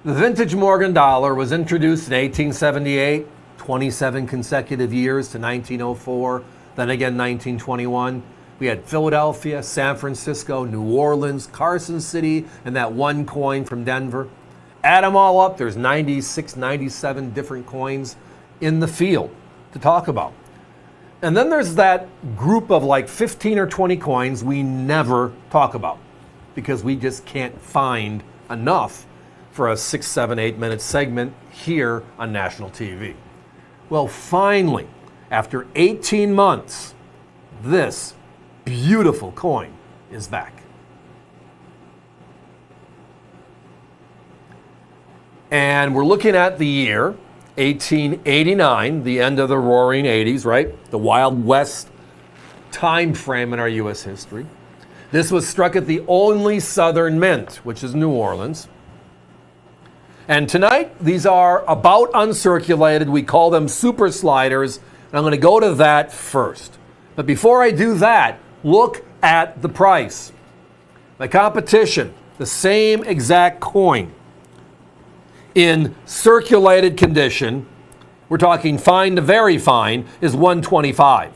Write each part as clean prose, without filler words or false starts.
The vintage Morgan dollar was introduced in 1878, 27 consecutive years to 1904, then again 1921. We had Philadelphia, San Francisco, New Orleans, Carson City, and that one coin from Denver. Add them all up, there's 96, 97 different coins in the field to talk about. And then there's that group of like 15 or 20 coins we never talk about because we just can't find enough for a 6, 7, 8 minute segment here on national TV. Well, finally, after 18 months, this beautiful coin is back. And we're looking at the year 1889, the end of the roaring 80s, right? The Wild West time frame in our U.S. history. This was struck at the only Southern Mint, which is New Orleans. And tonight, these are about uncirculated. We call them super sliders. And I'm going to go to that first. But before I do that, look at the price. The competition, the same exact coin. In circulated condition, we're talking fine to very fine, is $125.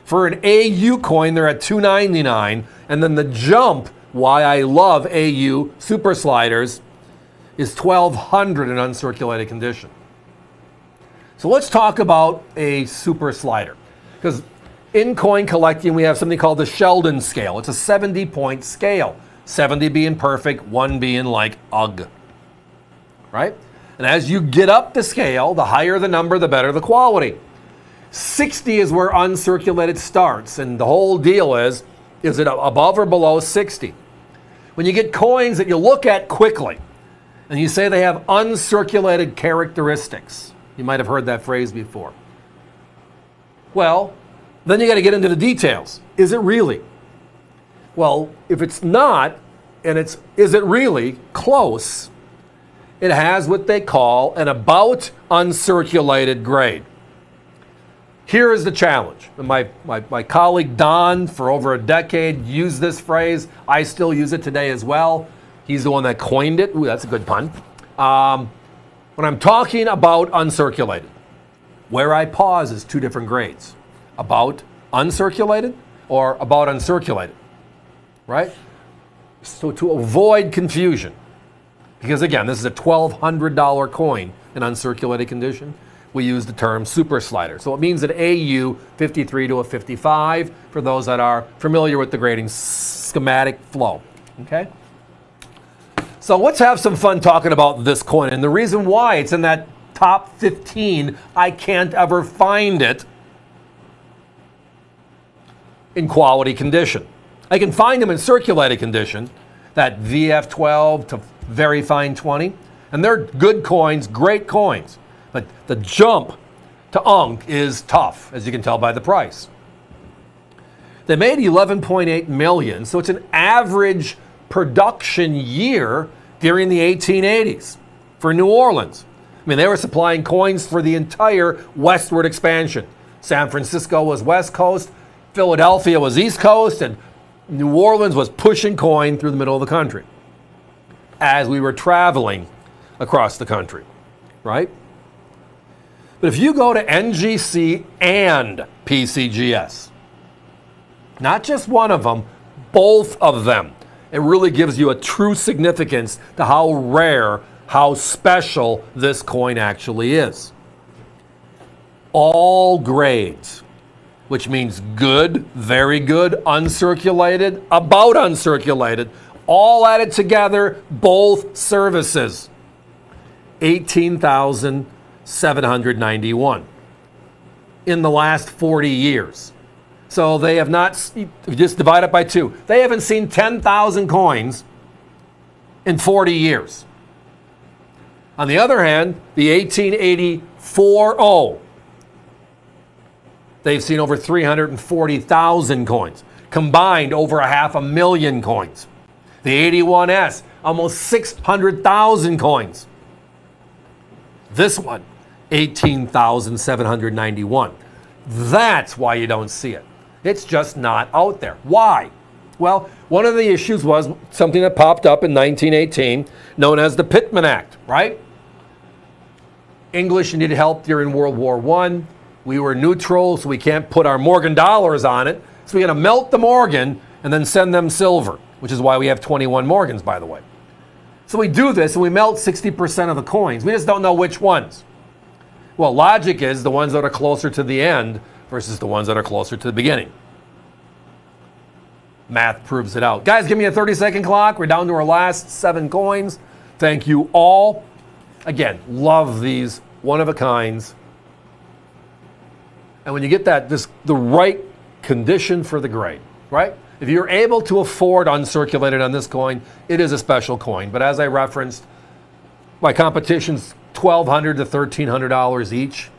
For an AU coin, they're at $299. And then the jump, why I love AU super sliders, is $1,200 in uncirculated condition. So let's talk about a super slider. Because in coin collecting, we have something called the Sheldon scale. It's a 70-point scale. 70 being perfect, 1 being like ugh. Right? And as you get up the scale, the higher the number, the better the quality. 60 is where uncirculated starts. And the whole deal is it above or below 60? When you get coins that you look at quickly, and you say they have uncirculated characteristics. You might have heard that phrase before. Well, then you got to get into the details. Is it really? Well, if it's not, and is it really close, it has what they call an about uncirculated grade. Here is the challenge. My colleague Don, for over a decade, used this phrase. I still use it today as well. He's the one that coined it. Ooh, that's a good pun. When I'm talking about uncirculated, where I pause is two different grades. About uncirculated or about uncirculated, right? So to avoid confusion, because again, this is a $1,200 coin in uncirculated condition, we use the term super slider. So it means an AU 53 to a 55 for those that are familiar with the grading schematic flow, okay? So let's have some fun talking about this coin. And the reason why it's in that top 15, I can't ever find it in quality condition. I can find them in circulated condition, that VF12 to very fine 20. And they're good coins, great coins. But the jump to Unk is tough, as you can tell by the price. They made 11.8 million, so it's an average production year during the 1880s for New Orleans. I mean, they were supplying coins for the entire westward expansion. San Francisco was West Coast, Philadelphia was East Coast, and New Orleans was pushing coin through the middle of the country as we were traveling across the country, right? But if you go to NGC and PCGS, not just one of them, both of them, it really gives you a true significance to how rare, how special this coin actually is. All grades, which means good, very good, uncirculated, about uncirculated, all added together, both services. 18,791 in the last 40 years. So they have not, just divide it by 2. They haven't seen 10,000 coins in 40 years. On the other hand, the 1884 they've seen over 340,000 coins. Combined, over 500,000 coins. The 81S, almost 600,000 coins. This one, 18,791. That's why you don't see it. It's just not out there. Why? Well, one of the issues was something that popped up in 1918, known as the Pittman Act, right? English needed help during World War I. We were neutral, so we can't put our Morgan dollars on it. So we got to melt the Morgan and then send them silver, which is why we have 21 Morgans, by the way. So we do this and we melt 60% of the coins. We just don't know which ones. Well, logic is the ones that are closer to the end versus the ones that are closer to the beginning. Math proves it out. Guys, give me a 30-second clock. We're down to our last 7 coins. Thank you all. Again, love these one-of-a-kinds. And when you get that, the right condition for the grade, right? If you're able to afford uncirculated on this coin, it is a special coin. But as I referenced, my competition's $1,200 to $1,300 each.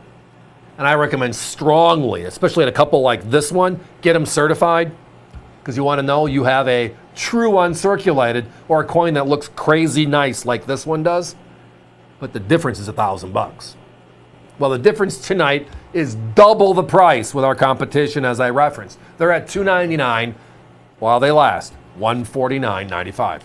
And I recommend strongly, especially at a couple like this one, get them certified. Because you want to know you have a true uncirculated or a coin that looks crazy nice like this one does. But the difference is $1,000. Well, the difference tonight is double the price with our competition, as I referenced. They're at $299 while they last, $149.95.